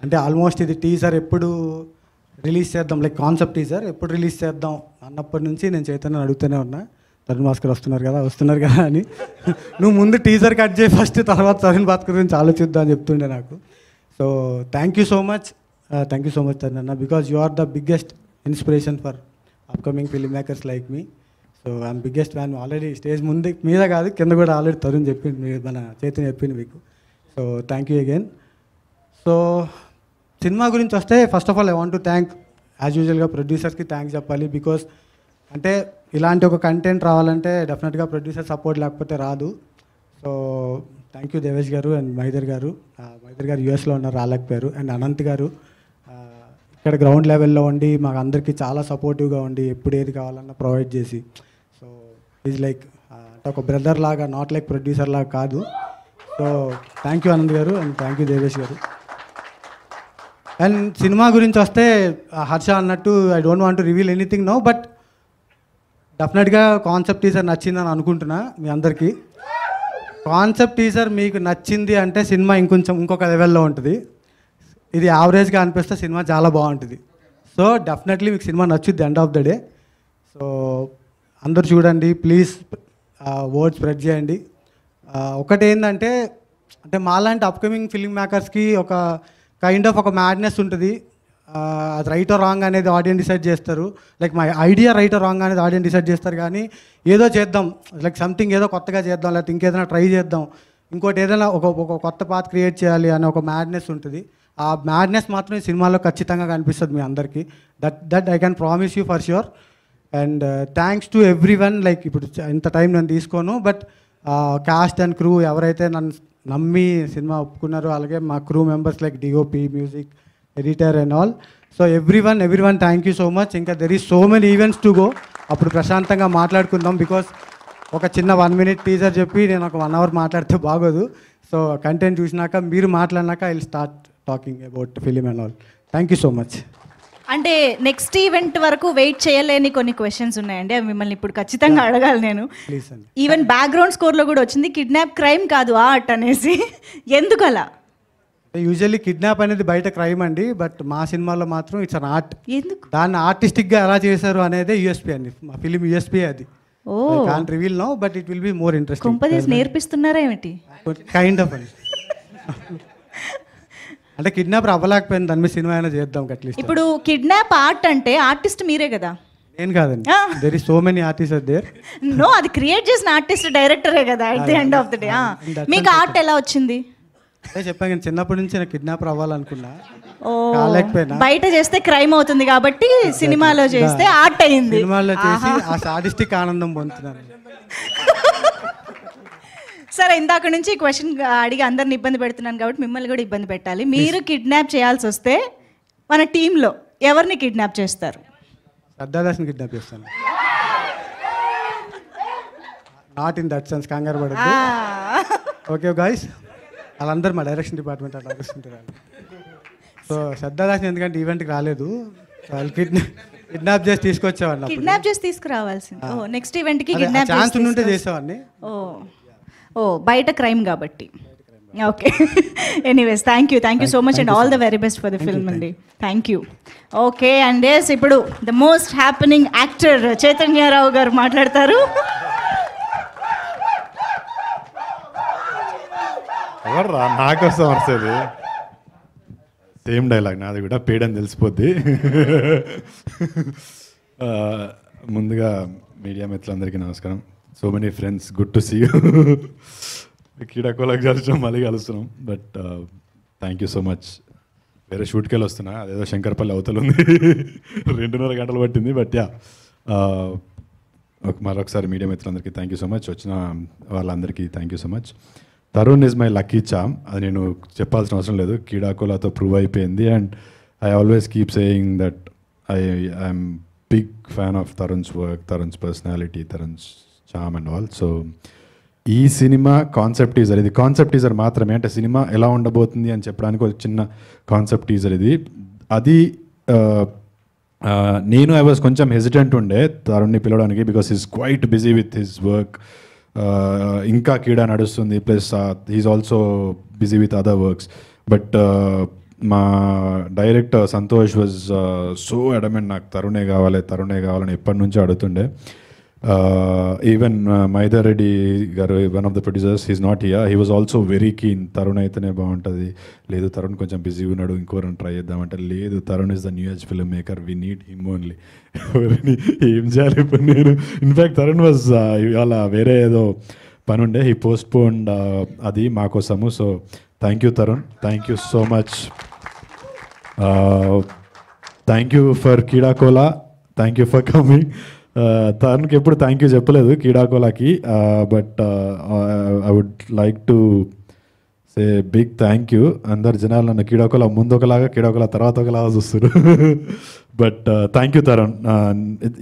అంటే ఆల్మోస్ట్ ఇది టీజర్ ఎప్పుడు రిలీజ్ చేద్దాం, లైక్ కాన్సెప్ట్ టీజర్ ఎప్పుడు రిలీజ్ చేద్దాం అన్నప్పటి నుంచి నేను చైతన్యని అడుగుతూనే ఉన్నా, తరుణ్ భాస్కర్ వస్తున్నారు కదా అని. నువ్వు ముందు టీజర్ కట్ చేయి ఫస్ట్, తర్వాత తరుణ్ భాస్కర్ గురించి ఆలోచిద్దాం అని చెప్తుండే నాకు. So thank you so much Tarun అన్న, because you are the biggest inspiration for upcoming film makers like me. So I'm biggest fan. Already stage ముందు మీద కాదు కింద కూడా ఆల్రెడీ తరుణ్ చెప్పింది, మన చైతన్య చెప్పింది మీకు. So thank you again. So cinema గురించి వస్తే first of all I want to thank as యూజువల్గా ప్రొడ్యూసర్స్కి థ్యాంక్స్ చెప్పాలి. బికాస్ అంటే ఇలాంటి ఒక కంటెంట్ రావాలంటే డెఫినెట్గా ప్రొడ్యూసర్ సపోర్ట్ లేకపోతే రాదు. సో థ్యాంక్ యూ దేవేష్ గారు అండ్ మైదర్ గారు. మైదర్ గారు యూఎస్లో ఉన్నారు, రాలేకపోయారు. అండ్ అనంత్ గారు ఇక్కడ గ్రౌండ్ లెవెల్లో ఉండి మాకు అందరికీ చాలా సపోర్టివ్గా ఉండి ఎప్పుడు ఏది కావాలన్నా ప్రొవైడ్ చేసి, సో ఈజ్ లైక్ అంటే ఒక బ్రదర్ లాగా, నాట్ లైక్ ప్రొడ్యూసర్ లాగా కాదు. సో థ్యాంక్ యూ అనంత్ గారు అండ్ థ్యాంక్ యూ దేవేష్ గారు. అండ్ సినిమా గురించి వస్తే హర్ష అన్నట్టు I don't want to reveal anything no, but డెఫినెట్గా కాన్సెప్ట్ టీజర్ నచ్చిందని అనుకుంటున్నా మీ అందరికీ. కాన్సెప్ట్ టీజర్ మీకు నచ్చింది అంటే సినిమా ఇంకొక లెవెల్లో ఉంటుంది. ఇది యావరేజ్గా అనిపిస్తే సినిమా చాలా బాగుంటుంది. సో డెఫినెట్లీ మీకు సినిమా నచ్చుద్ది end of the day. So అందరు చూడండి ప్లీజ్, వర్డ్ స్ప్రెడ్ చేయండి. ఒకటి ఏంటంటే అంటే మాలాంటి అప్కమింగ్ ఫిల్మ్ మేకర్స్కి ఒక కైండ్ ఆఫ్ ఒక మ్యాడ్నెస్ ఉంటుంది. అది రైట్ ఆర్ రాంగ్ అనేది ఆడియన్స్ డిసైడ్ చేస్తారు. Like my idea right are wrong అనేది ఆడియన్స్ డిసైడ్ చేస్తారు. కానీ ఏదో చేద్దాం, లైక్ సంథింగ్ ఏదో కొత్తగా చేద్దాం, లేకపోతే ఇంకేదైనా ట్రై చేద్దాం, ఇంకోటి ఏదైనా ఒక కొత్త పాత్ క్రియేట్ చేయాలి అనే ఒక మ్యాడ్నెస్ ఉంటుంది. ఆ మ్యాడ్నెస్ మాత్రం ఈ సినిమాలో ఖచ్చితంగా కనిపిస్తుంది మీ అందరికీ. That I can promise you for sure. And thanks to every one. Like ఇప్పుడు ఇంత టైం నేను తీసుకోను, బట్ కాస్ట్ అండ్ క్రూ ఎవరైతే నన్ను నమ్మి సినిమా ఒప్పుకున్నారో, అలాగే మా crew members like DOP, music, editor and all. So everyone thank you so much. ఇంకా there is so many events to go. అప్పుడు ప్రశాంతంగా మాట్లాడుకుందాం. బికాస్ ఒక చిన్న 1 minute టీజర్ చెప్పి నేను ఒక 1 hour మాట్లాడితే బాగోదు. సో కంటెంట్ చూసినాక మీరు మాట్లాడినాక I will start talking about film and all. Thank you so much. అంటే నెక్స్ట్ ఈవెంట్ వరకు వెయిట్ చేయలేని కొన్ని క్వశ్చన్స్ ఉన్నాయండి, అవి మిమ్మల్ని ఇప్పుడు ఖచ్చితంగా అడగాలి నేను. ప్లీజ్ అండి. ఈవెన్ బ్యాక్గ్రౌండ్ స్కోర్లో కూడా వచ్చింది కిడ్నాప్ క్రైమ్ కాదు ఆర్ట్ అనేసి, ఎందుకు అలా? యూజువల్లీ కిడ్నాప్ అనేది బయట క్రైమ్ అండి, బట్ మా సినిమాలో మాత్రం ఇట్స్ అన్ ఆర్ట్. ఎందుకు దాన్ని ఆర్టిస్టిక్గా ఎలా చేశారు అనేది యూఎస్పీ అండి. మా ఫిలిం యూఎస్పీ అది. Can't reveal no, but it will be more interesting. కొంపదీసి నేర్పిస్తున్నారా ఏమిటి? కైండ్ ఆఫ్ అండి. అంటే కిడ్నాపర్ అవ్వలేకపోయింది, దాని మీద సినిమా అయినా చేద్దాం అట్లీస్ట్. ఇప్పుడు కిడ్నాప్ ఆర్ట్ అంటే ఆర్టిస్ట్ మీరే కదా? నేను కాదండి, there is so many artist are there. No, అది క్రియేట్ చేసిన ఆర్టిస్ట్ డైరెక్టరే కదా at the end of the day. మీకు ఆర్ట్ ఎలా వచ్చింది? అదే చెప్పాను, నేను చిన్నప్పటి నుంచి నాకు కిడ్నాపర్ అవ్వాలనుకున్నా, కాలేకపోయినా. బయట చేస్తే క్రైమ్ అవుతుంది కాబట్టి సినిమాలో చేస్తే ఆర్ట్ అయింది. సినిమాలో చేసి ఆ సాడిస్టిక్ ఆనందం పొందుతున్నాను. సరే, ఇందాక నుంచి క్వశ్చన్ అడిగి అందరిని ఇబ్బంది పెడుతున్నాను కాబట్టి మిమ్మల్ని కూడా ఇబ్బంది పెట్టాలి. మీరు కిడ్నాప్ చేయాల్సి వస్తే మన టీంలో ఎవరిని కిడ్నాప్ చేస్తారు? శ్రద్ధాదాస్ని కిడ్నాప్ చేస్తాను. నాట్ ఇన్ దట్ సెన్స్, కంగారు పడద్దు. ఓకే గాయ్స్, వాళ్ళందరూ మా డైరెక్షన్ డిపార్ట్మెంట్ అట్లా ఆలోచించారు. సో శ్రద్ధాదాస్ని ఎందుకంటే ఈవెంట్కి రాలేదు, వాళ్ళు కిడ్నాప్ చేసి తీసుకొచ్చేవాడిని. కిడ్నాప్ చేసి తీసుకురావాల్సింది. నెక్స్ట్ ఈవెంట్కి కిడ్నాప్ ఛాన్స్ ఉంటే చేసేవాడిని. బయట క్రైమ్ కాబట్టి. Okay, anyways thank you so much and all the very best for the film అండి. Thank you. Okay, and yes ఇప్పుడు the most happening actor Chaitanya Rao garu మాట్లాడతారు. ఎవర్రా నాకోసం వస్తుంది? సేమ్ డైలాగ్ నాది కూడా, పేడని తెలిసిపోద్ది. ముందుగా మీడియా మిత్రులందరికీ నమస్కారం. So many friends, good to see you. కీడాకోలకు కలిసినాం, మళ్ళీ కలుస్తున్నాం. But thank you so much. వేరే షూట్కి వెళ్ళి వస్తున్నా, అదేదో శంకర్పల్లి అవతల ఉంది, 2.5 గంటలు పట్టింది. బట్ యా, మరొకసారి మీడియా మిత్రులందరికీ థ్యాంక్ యూ సో మచ్. వచ్చిన వాళ్ళందరికీ thank you so much. Tarun is my lucky charm, అది నేను చెప్పాల్సిన అవసరం లేదు, కీడాకోలాతో ప్రూవ్ అయిపోయింది. And I always keep saying that I'm big fan of Tarun's work, Tarun's personality, Tarun's charm and all. So ఈ సినిమా కాన్సెప్ట్ టీజర్, ఇది కాన్సెప్ట్ టీజర్ మాత్రమే, అంటే సినిమా ఎలా ఉండబోతుంది అని చెప్పడానికి ఒక చిన్న కాన్సెప్ట్ టీజర్ ఇది. అది నేను ఐ వాజ్ కొంచెం హెసిటెంట్ ఉండే తరుణ్ని పిలవడానికి, because is quite busy with his work. ఇంకా కీడా నడుస్తుంది, plus he's also busy with other works. But మా director Santosh was so adamant, నాకు తరుణే కావాలని ఎప్పటి నుంచో అడుగుతుండే. ఈవెన్ మైదర్ రెడ్డి గారు, one of the producers, he's not here, he was also very keen. Tarun అయితేనే బాగుంటుంది, లేదు తరుణ్ కొంచెం బిజీగా ఉన్నాడు, ఇంకోరని ట్రై చేద్దామంటే, లేదు Tarun is the new age film maker, we need him only. ఏం చేయాలి ఇప్పుడు నేను? ఇన్ఫ్యాక్ట్ తరుణ్ వాజ్ ఇవాళ వేరే ఏదో పని ఉండే, హీ పోస్ట్ పోన్డ్ అది మా కోసము. So thank you Tarun, thank you so much. Thank you for Keedaa Cola, thank you for coming. తరుణ్కి ఎప్పుడు థ్యాంక్ యూ చెప్పలేదు కీడాకోలాకి, but I would like to say big thank you. అందరు జనాలు నన్ను కీడాకోలా ముందు ఒకలాగా, కీడాకోలా తర్వాత ఒకలాగా చూస్తారు. But thank you Tarun,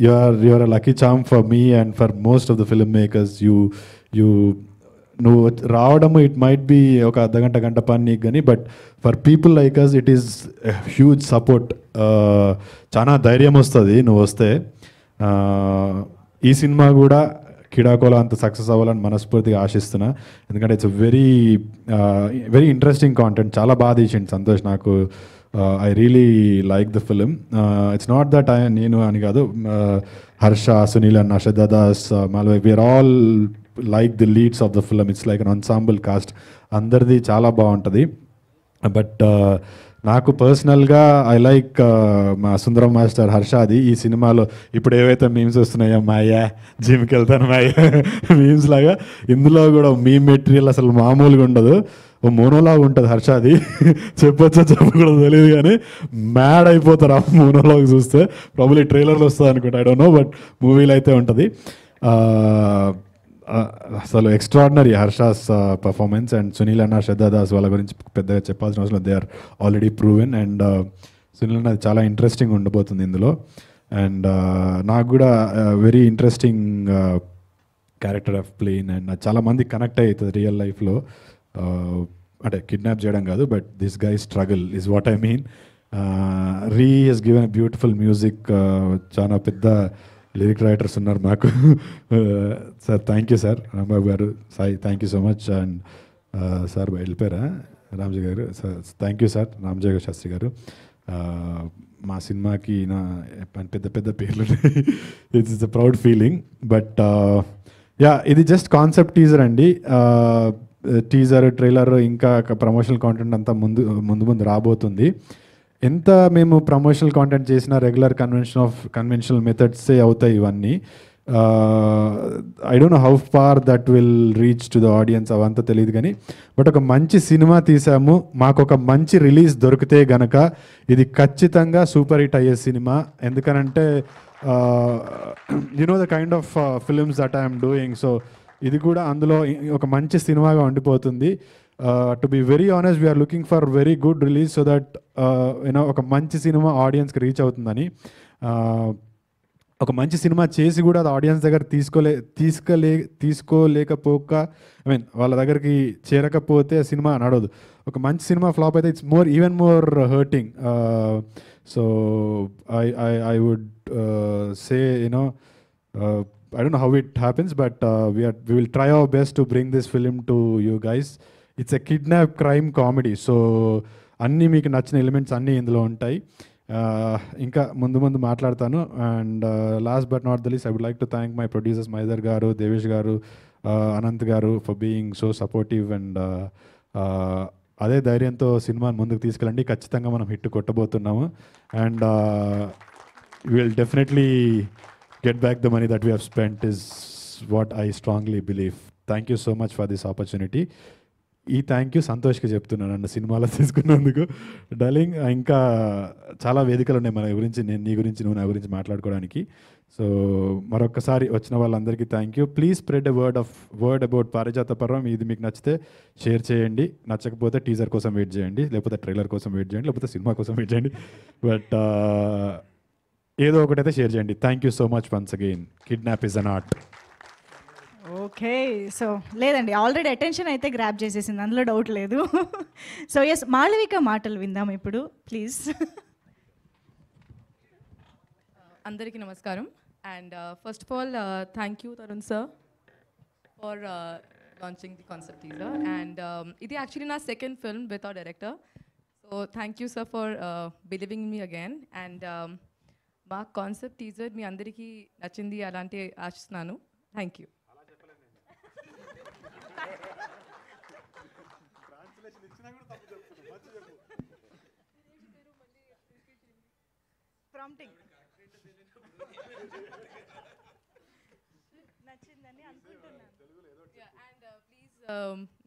you are a lucky charm for me and for most of the film makers. నువ్వు రావడము ఇట్ మైట్ బీ ఒక గంట పని నీకు కానీ, but for people like us it is huge support. చాలా ధైర్యం వస్తుంది నువ్వు వస్తే. ఈ సినిమా కూడా కీడాకోలా అంత సక్సెస్ అవ్వాలని మనస్ఫూర్తిగా ఆశిస్తున్నా, ఎందుకంటే ఇట్స్ వెరీ ఇంట్రెస్టింగ్ కాంటెంట్. చాలా బాగా తీసిండు సంతోష్. నాకు I really like the film. It's not that నేను అని కాదు, హర్ష, సునీల్ అన్న, Shraddha Das, Malvi, we're all like the leads of the film. It's like an ensemble cast, అందరిది చాలా బాగుంటుంది. బట్ నాకు పర్సనల్గా ఐ లైక్ మా సుందరం మాస్టర్ హర్షాది. ఈ సినిమాలో ఇప్పుడు ఏవైతే మీమ్స్ వస్తున్నాయో, మాయా జిమ్కి వెళ్తాను మాయా మీమ్స్ లాగా, ఇందులో కూడా మీమ్ మెటీరియల్ అసలు మామూలుగా ఉండదు. ఓ మోనోలాగ్ ఉంటుంది హర్షాది, చెప్పొచ్చో చెప్పకూడదు తెలియదు కానీ మ్యాడ్ అయిపోతారు ఆ మోనోలాగ్ చూస్తే. ప్రాబ్లీ ట్రైలర్లో వస్తుంది అనుకుంటా, ఐ డోంట్ నో, బట్ మూవీలో అయితే ఉంటుంది. అసలు extraordinary Harsha's performance. And Sunil అన్న, శ్రద్ధా దాస్ వాళ్ళ గురించి పెద్దగా చెప్పాల్సిన అవసరం, they are already proven. And Sunil అన్న చాలా ఇంట్రెస్టింగ్ ఉండబోతుంది ఇందులో. అండ్ నాకు కూడా very interesting character of plane, and చాలా మంది కనెక్ట్ అవుతుంది రియల్ లైఫ్లో. అంటే కిడ్నాప్ చేయడం కాదు, but this guy struggle is what I mean. Re he's given a beautiful music. చాలా పెద్ద లిరిక్ రైటర్స్ ఉన్నారు మాకు. Sir thank you sir, Rambabu garu, Sai thank you so much. And sir వెళ్ళిపోయారా Ramjee garu? Sir thank you sir, Ramjee Sastry garu. మా సినిమాకి నా పెద్ద పెద్ద పేర్లు ఉన్నాయి. It's is a proud feeling. But yeah, ఇది జస్ట్ కాన్సెప్ట్ టీజర్ అండి. టీజర్, ట్రైలర్, ఇంకా ప్రమోషనల్ కాంటెంట్ అంతా ముందు రాబోతుంది. ఎంత మేము ప్రమోషనల్ కాంటెంట్ చేసినా రెగ్యులర్ కన్వెన్షనల్ మెథడ్సే అవుతాయి ఇవన్నీ. I don't know how far that will reach to the audience, అవంతా తెలియదు కానీ, బట్ ఒక మంచి సినిమా తీసాము, మాకు ఒక మంచి రిలీజ్ దొరికితే గనక ఇది ఖచ్చితంగా సూపర్ హిట్ అయ్యే సినిమా. ఎందుకనంటే the kind of films that I'm doing. So ఇది కూడా అందులో ఒక మంచి సినిమాగా ఉండిపోతుంది. To be very honest, we're looking for very good release so that ఒక మంచి సినిమా ఆడియన్స్కి రీచ్ అవుతుందని. ఒక మంచి సినిమా చేసి కూడా అది ఆడియన్స్ దగ్గర తీసుకోలేకపోక, ఐ మీన్ వాళ్ళ దగ్గరికి చేరకపోతే ఆ సినిమా నడవదు. ఒక మంచి సినిమా ఫ్లాప్ అయితే it's even more hurting. So I would say I don't know how it happens, but we will try our best to bring this film to you guys. It's a kidnap crime comedy, so అన్నీ మీకు నచ్చిన elements అన్నీ ఇందులో ఉంటాయి. ఇంకా ముందు మాట్లాడతాను. And last but not the least, I would like to thank my producers Maidhar garu, Devesh garu, Anant garu for being so supportive. And అదే ధైర్యంతో సినిమాని ముందుకు తీసుకెళ్ళండి. ఖచ్చితంగా మనం హిట్ కొట్టబోతున్నాము. And will definitely get back the money that we have spent is what I strongly believe. Thank you so much for this opportunity. ఈ thank you సంతోష్కి చెప్తున్నాను నన్ను సినిమాలో తీసుకున్నందుకు. డార్లింగ్, ఇంకా చాలా వేదికలు ఉన్నాయి మన గురించి, నేను నీ గురించి, నువ్వు నా గురించి మాట్లాడుకోవడానికి. సో మరొకసారి వచ్చిన వాళ్ళందరికీ thank you. Please spread a word about పారిజాత పర్వం. ఇది మీకు నచ్చితే షేర్ చేయండి, నచ్చకపోతే టీజర్ కోసం వెయిట్ చేయండి, లేకపోతే ట్రైలర్ కోసం వెయిట్ చేయండి, లేకపోతే సినిమా కోసం వెయిట్ చేయండి. బట్ ఏదో ఒకటైతే షేర్ చేయండి. Thank you so much once again. Kidnap is an art. Okay, so లేదండి, ఆల్రెడీ అటెన్షన్ అయితే గ్రాప్ చేసేసింది, అందులో డౌట్ లేదు. సో ఎస్, మాళవిక మాటలు విందాం ఇప్పుడు ప్లీజ్. అందరికీ నమస్కారం. And first of all thank you Tarun sir for launching the concept teaser. And ఇది యాక్చువల్లీ నా second film with our director. So so thank you sir for believing me again. And మా concept teaser మీ అందరికీ నచ్చింది అలాంటి ఆశిస్తున్నాను. Thank you.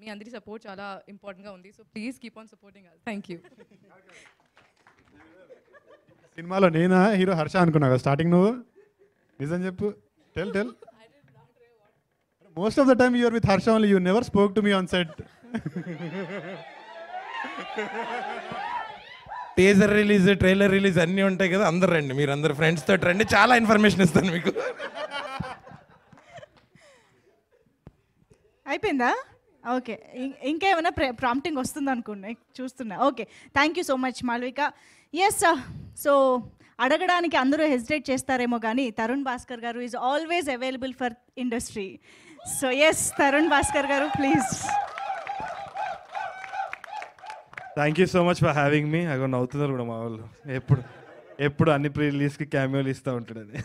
మీ అందరి support చాలా ఇంపార్టెంట్గా ఉంది. So please keep on supporting us. Thank you. సినిమాలో నేనా హీరో హర్ష అనుకున్నావు స్టార్టింగ్ నువ్వు? నిజం చెప్పు. Tell most of the time you're with Harsha only, you never spoke to me on set. Teaser release, trailer release అన్నీ ఉంటాయి కదా, అందరు రండి, మీరు అందరు ఫ్రెండ్స్ తోటి రండి, చాలా ఇన్ఫర్మేషన్ ఇస్తాను మీకు. అయిపోయిందా? ఓకే, ఇంకేమైనా ప్రాంప్టింగ్ వస్తుంది అనుకున్నా, చూస్తున్నా. Okay, thank you so much Malavika. Yes, so అడగడానికి అందరూ హెసిటేట్ చేస్తారేమో కానీ Tarun Bhaskar garu is always available for industry. So yes, Tarun Bhaskar garu please. Thank you so much for having me. అగో నవ్వుతున్నారు కూడా మా వాళ్ళు, ఎప్పుడు అన్ని ప్రీ రిలీజ్కి క్యామియోలు ఇస్తూ ఉంటాడు అది.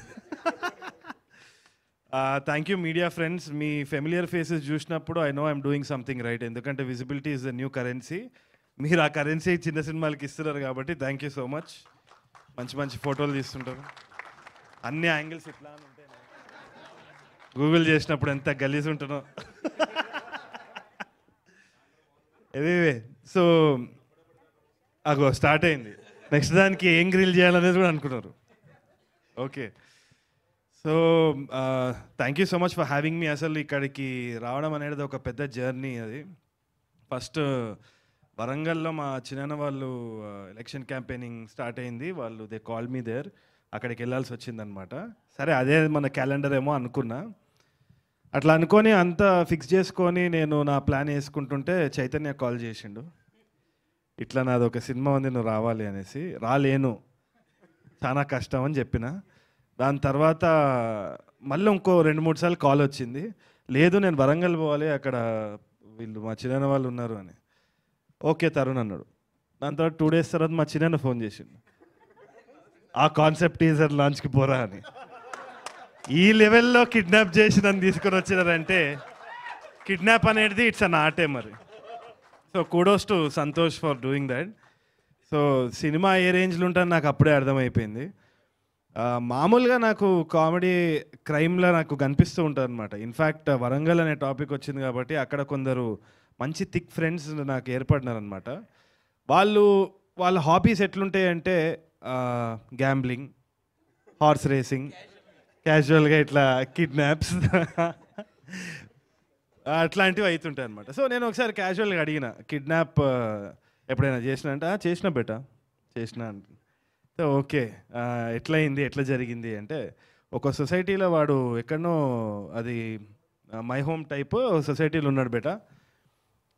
Thank you media friends. మీ ఫెమిలియర్ ఫేసెస్ చూసినప్పుడు I know I'm doing something right, ఎందుకంటే visibility is the new currency. మీరు ఆ కరెన్సీ చిన్న సినిమాలకి ఇస్తున్నారు కాబట్టి థ్యాంక్ యూ సో మచ్. మంచి మంచి ఫోటోలు తీస్తుంటారు, అన్ని యాంగిల్స్ ఇట్లా ఉంటాయి. గూగుల్ చేసినప్పుడు ఎంత గలీజ్ ఉంటుందో. ఎనీవే, సో అగో స్టార్ట్ అయింది. నెక్స్ట్ దానికి ఏం గ్రిల్ చేయాలనేది కూడా అనుకున్నారు. Okay, so thank you so much for having మీ. అసలు ఇక్కడికి రావడం అనేది ఒక పెద్ద జర్నీ. అది ఫస్ట్ వరంగల్లో మా చిన్న వాళ్ళు ఎలక్షన్ క్యాంపెయినింగ్ స్టార్ట్ అయింది, వాళ్ళు దే కాల్ మీ దేర్, అక్కడికి వెళ్ళాల్సి వచ్చిందనమాట. సరే అదే మన క్యాలెండర్ ఏమో అనుకున్నా. అట్లా అనుకొని అంతా ఫిక్స్ చేసుకొని నేను నా ప్లాన్ వేసుకుంటుంటే చైతన్య కాల్ చేసిండు, ఇట్లా నాది ఒక సినిమా ఉంది నువ్వు రావాలి అనేసి. రాలేను, చాలా కష్టం అని చెప్పిన. దాని తర్వాత మళ్ళీ ఇంకో 2-3 సార్లు కాల్ వచ్చింది, లేదు నేను వరంగల్ పోవాలి, అక్కడ వీళ్ళు మా చిన్న వాళ్ళు ఉన్నారు అని. ఓకే తరుణ్ అన్నాడు. దాని తర్వాత 2 days తర్వాత మా చిన్న ఫోన్ చేసిండు, ఆ కాన్సెప్ట్ టీజర్ లాంచ్కి పోరా అని. ఈ లెవెల్లో కిడ్నాప్ చేసి నన్ను తీసుకొని వచ్చినారంటే కిడ్నాప్ అనేది ఇట్స్ అన్ ఆర్టే మరి. So kudos to Santosh for doing that. So cinema ఏ రేంజ్లో ఉంటుందని నాకు అప్పుడే అర్థమైపోయింది. మామూలుగా నాకు కామెడీ క్రైమ్లో నాకు కనిపిస్తూ ఉంటుంది అనమాట. ఇన్ఫ్యాక్ట్ వరంగల్ అనే టాపిక్ వచ్చింది కాబట్టి అక్కడ కొందరు మంచి థిక్ ఫ్రెండ్స్ నాకు ఏర్పడినారనమాట. వాళ్ళ హాబీస్ ఎట్లుంటాయంటే గ్యాంబ్లింగ్, హార్స్ రేసింగ్, క్యాజువల్గా ఇట్లా కిడ్నాప్స్ అట్లాంటివి అవుతుంటాయి అనమాట. సో నేను ఒకసారి క్యాజువల్గా అడిగిన, కిడ్నాప్ ఎప్పుడైనా చేసిన అంటే చేసిన బెట చేసిన అంటే. సో ఓకే, ఎట్లయింది, ఎట్లా జరిగింది అంటే, ఒక సొసైటీలో వాడు ఎక్కడనో అది మై హోమ్ టైప్ సొసైటీలో ఉన్నాడు బేట.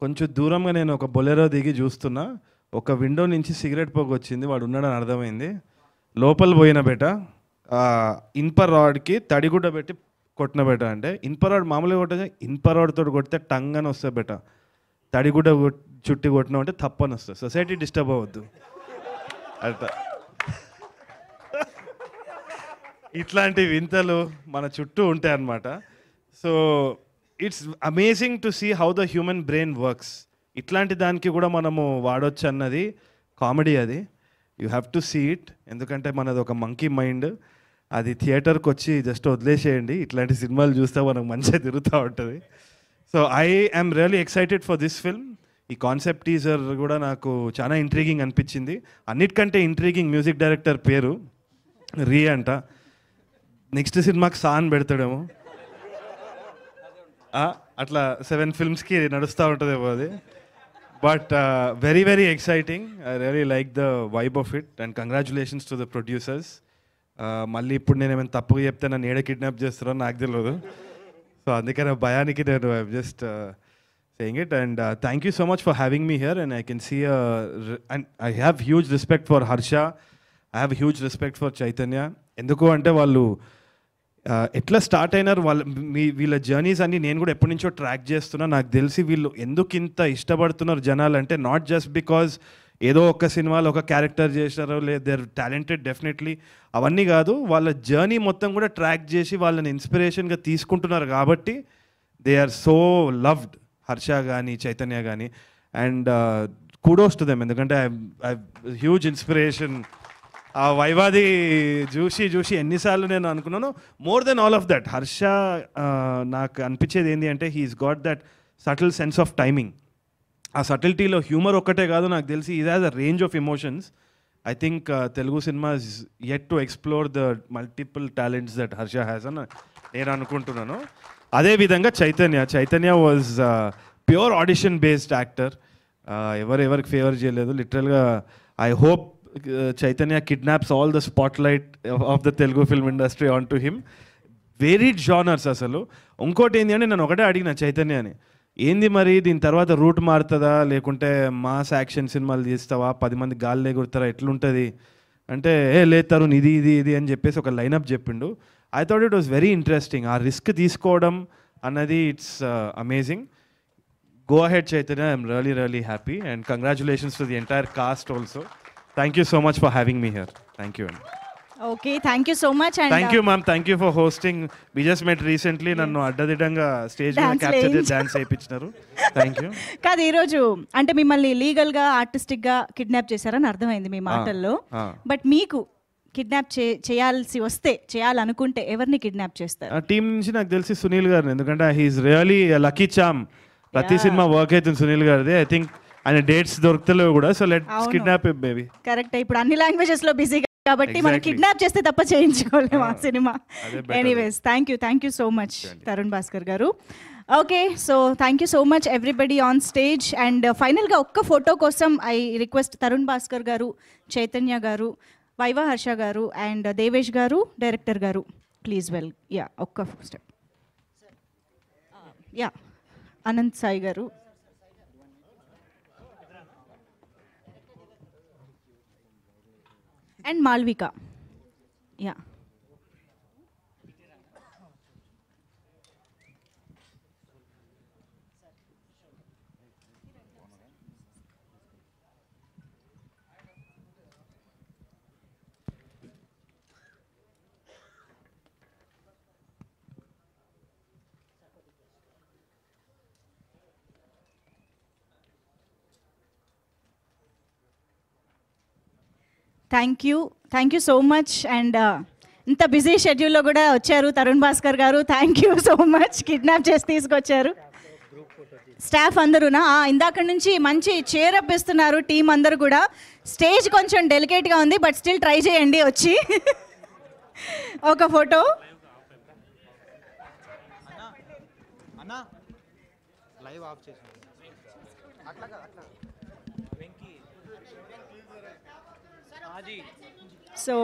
కొంచెం దూరంగా నేను ఒక బొలెరో దిగి చూస్తున్నా, ఒక విండో నుంచి సిగరెట్ పొగ వచ్చింది, వాడు ఉన్నాడని అర్థమైంది. లోపల పోయిన బేట, ఇనుప రాడ్కి తడిగుడ్డ పెట్టి కొట్టిన బేట. అంటే ఇనుప రాడ్ మామూలుగా కొట్టే, ఇనుప రాడ్తో కొడితే టంగ్ అని వస్తుంది బేట, తడిగుడ్డ చుట్టి కొట్టినావు అంటే తప్పని వస్తుంది. సొసైటీ డిస్టర్బ్ అవ్వద్దు అట్లా. ఇట్లాంటి వింతలు మన చుట్టూ ఉంటాయి అన్నమాట. So it's amazing to see how the human brain works. ఇట్లాంటి దానికి కూడా మనము వాడవచ్చు అన్నది కామెడీ. అది you have to see it, ఎందుకంటే మనది ఒక మంకీ మైండ్. అది థియేటర్కి వచ్చి జస్ట్ వదిలేసేయండి, ఇట్లాంటి సినిమాలు చూస్తే మనకు మంచిగా తిరుగుతూ ఉంటుంది. So I am really excited for this film. ఈ కాన్సెప్ట్ టీజర్ కూడా నాకు చాలా ఇంట్రీగింగ్ అనిపించింది. అన్నిటికంటే ఇంట్రీగింగ్ మ్యూజిక్ డైరెక్టర్ పేరు రీ అంట. నెక్స్ట్ సినిమాకి సాన్ పెడతాడేమో, అట్లా 7 filmsకి నడుస్తూ ఉంటుందేమో అది. But very very exciting. I really like the vibe of it and congratulations to the producers. మళ్ళీ ఇప్పుడు నేను ఏమైనా తప్పుగా చెప్తే నన్ను ఏడ కిడ్నాప్ చేస్తారో నాకు తెలియదు. సో అందుకనే భయానికి నేను I just saying it. And thank you so much for having me here. And I can see and I have huge respect for Harsha, I have huge respect for Chaitanya. ఎందుకు అంటే వాళ్ళు ఎట్లా స్టార్ట్ అయినారు, వీళ్ళ జర్నీస్ అన్ని నేను కూడా ఎప్పటి నుంచో ట్రాక్ చేస్తున్నా. నాకు తెలిసి వీళ్ళు ఎందుకు ఇంత ఇష్టపడుతున్నారు జనాలు అంటే, నాట్ జస్ట్ బికాజ్ ఏదో ఒక సినిమాలో ఒక క్యారెక్టర్ చేశారో లేదు దే ఆర్ టాలెంటెడ్ డెఫినెట్లీ అవన్నీ కాదు, వాళ్ళ జర్నీ మొత్తం కూడా ట్రాక్ చేసి వాళ్ళని ఇన్స్పిరేషన్గా తీసుకుంటున్నారు కాబట్టి they are so loved. Harsha కానీ చైతన్య కానీ, అండ్ kudos to them ఎందుకంటే ఐ హ్యూజ్ ఇన్స్పిరేషన్. ఆ వైవాది చూసి ఎన్నిసార్లు నేను అనుకున్నాను. More than all of that Harsha నాకు అనిపించేది ఏంటి అంటే he's got that subtle sense of timing. ఆ సటిల్టీలో హ్యూమర్ ఒక్కటే కాదు, నాకు తెలిసి ఇది has a range of emotions. I think Telugu cinema is yet to explore the multiple talents that Harsha has అని నేను అనుకుంటున్నాను. అదేవిధంగా Chaitanya was pure audition based actor. ఎవరికి ఫేవర్ చేయలేదు. లిటరల్గా I hope Chaitanya kidnaps all the spotlight of the Telugu film industry on to him. Varied genres అసలు. ఇంకోటి ఏంటి అంటే నేను ఒకటే అడిగిన చైతన్యని, ఏంది మరి దీని తర్వాత రూట్ మారుతుందా, లేకుంటే మాస్ యాక్షన్ సినిమాలు తీస్తావా, 10 మంది గాల్లో ఎగురుతారా, ఎట్లుంటుంది అంటే లేదు తరుణ్ ఇది అని చెప్పేసి ఒక లైనప్ చెప్పిండు. I thought it was very interesting. ఆ రిస్క్ తీసుకోవడం అన్నది it's amazing. Go ahead, Chaitanya. I'm really happy. And congratulations to the entire cast also. Thank you so much for having me here. Thank you. Okay, thank you so much. And thank you, ma'am. Thank you for hosting. We just met recently. Nannu addadidanga stage మీద capture చేసి dance చేయించినారు. Thank you. కాదు ఈరోజు అంటే మిమ్మల్ని లీగల్గా ఆర్టిస్టిక్గా kidnap చేశారని అర్థమైంది మీ మాటల్లో. బట్ మీకు కిడ్నాప్ చేయాల్సి వస్తే, చేయాలనుకుంటే ఎవరిని కిడ్నాప్ చేస్తారు? టీం నుంచి నాకు తెలిసి సునీల్ గారిని, ఎందుకంటే హీఈస్ రియలీ లక్కీ చామ్. ప్రతి సినిమా వర్క్ అవుతుంది సునీల్ గారిది. ఐ థింక్ ఆయన డేట్స్ దొరుకుతలేవు కూడా. So let's kidnap him baby. Correct. ఇప్పుడు అన్ని లాంగ్వేజెస్ లో బిజీ కాబట్టి మనం కిడ్నాప్ చేస్తే తప్ప చేయించుకోలేము ఆ cinema. Anyways thank you so much Tarun Bhaskar garu. Okay, so thank you so much everybody on stage. And ఫైనల్గా ఒక్క ఫోటో కోసం ఐ రిక్వెస్ట్ తరుణ్ భాస్కర్ గారు, చైతన్య గారు, వైవా హర్ష గారు అండ్ దేవేష్ గారు, డైరెక్టర్ గారు, ప్లీజ్ వెల్. ఒక్క స్టెప్. అనంత్ సాయి గారు, and Malvika. Thank you so much. And ఇంత బిజీ షెడ్యూల్లో కూడా వచ్చారు తరుణ్ భాస్కర్ గారు. Thank you so much. Kidnap చేసి తీసుకొచ్చారు. స్టాఫ్ అందరూనా ఇందాక నుంచి మంచి చేరప్ ఇస్తున్నారు టీం అందరూ కూడా. స్టేజ్ కొంచెం డెలికేట్గా ఉంది, బట్ స్టిల్ ట్రై చేయండి వచ్చి ఒక ఫోటో. సో